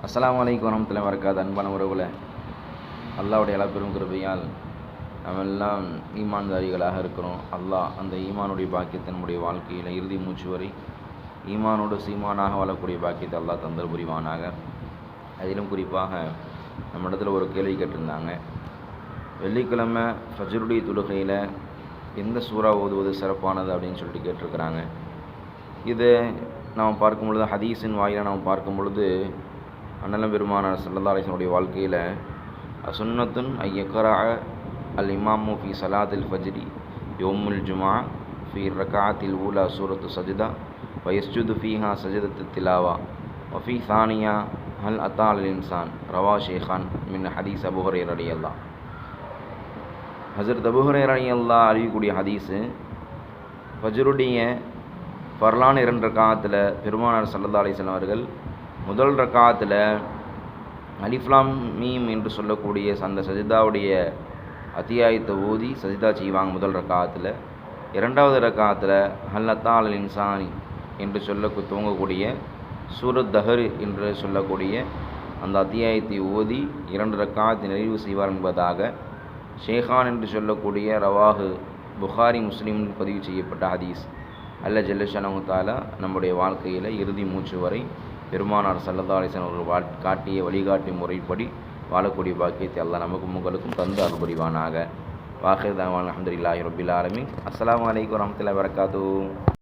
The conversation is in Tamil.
அஸ்ஸலாமு அலைக்கும் வரஹ்மத்துல்லாஹி வபரகாத்துஹு. அன்பான உறவுகளே, அல்லாஹ்வுடைய பெரும் கிருபையால் நம்ம எல்லாம் ஈமான்தாரிகளாக இருக்கிறோம். அல்லாஹ் அந்த ஈமானுடைய பாக்கியத்தை நம்முடைய வாழ்க்கையில் இறுதி மூச்சு வரை ஈமானோடு சீமானாக வாழக்கூடிய பாக்கியத்தை அல்லாஹ் தந்தல் புரிவானாக. அதிலும் குறிப்பாக நம்ம இடத்துல ஒரு கேள்வி கேட்டிருந்தாங்க, வெள்ளிக்கிழமை ஃபஜ்ருடைய தொழுகையில் எந்த சூறா ஓதுவது சிறப்பானது அப்படின்னு சொல்லிட்டு கேட்டிருக்கிறாங்க. இதை நாம் பார்க்கும் பொழுது, ஹதீஸின் வாயிலாக நாம் பார்க்கும் பொழுது, அண்ணலம் பெருமானார் ஸல்லல்லாஹு அலைஹி வஸல்லம் வாழ்க்கையில் சுன்னத்துன் ஐயக்ரா அல் இமாமு ஃபி சலாத்தில் ஃபஜ்ரி யோமுல் ஜுமா ஃபி ரகாத்தில் ஊலா சூரத்து சஜிதா வயஸ்ஜுது ஃபீஹா சஜதத்து திலாவா வஃபி சானியா ஹல் அத்தால் இன்சான் ரவா ஷேகான் மின் ஹதீஸ் அபூ ஹுரைரா ரலியல்லாஹ். ஹஸரத் அபூ ஹுரைரா ரலியல்லாஹ் அறிவிக்கக்கூடிய ஹதீஸு, ஃபஜ்ருடைய ஃபர்லான 2 ரக்காத்தில் பெருமானார் ஸல்லல்லாஹு அலைஹி வஸல்லம் அவர்கள் முதல் ரக்காத்தில் அலிஃப்லாம் மீம் என்று சொல்லக்கூடிய அந்த சஜிதாவுடைய அத்தியாயத்தை ஓதி சஜிதா செய்வாங்க முதல் ரக்காத்தில். 2வது ரக்காத்தில் ஹல்லத்தா அல் இன்சானி என்று சொல்ல துவங்கக்கூடிய சூரத் தஹர் என்று சொல்லக்கூடிய அந்த அத்தியாயத்தை ஓதி 2 ரக்காத்தை நிறைவு செய்வார் என்பதாக ஷேகான் என்று சொல்லக்கூடிய ரவாஹு புகாரி முஸ்லீம் பதிவு செய்யப்பட்ட ஹதீஸ். அல்ல ஜல்லஷானஹு தஆலா நம்முடைய வாழ்க்கையில் இறுதி மூச்சு வரை பெருமானார் ஸல்லல்லாஹு அலைஹி வஸல்லம் அவர்கள் காட்டிய வழிகாட்டி முறைப்படி வாழக்கூடிய பாக்கியத்தை அல்லாஹ் நமக்கும் உங்களுக்கும் தந்து அருள் புரிவானாக. வாஹிர் தஅவானா அல்ஹம்துலில்லாஹி ரப்பில் ஆலமீன். அஸ்ஸலாமு அலைக்கும் வரஹ்மத்துல்லாஹி வபரகாத்துஹு.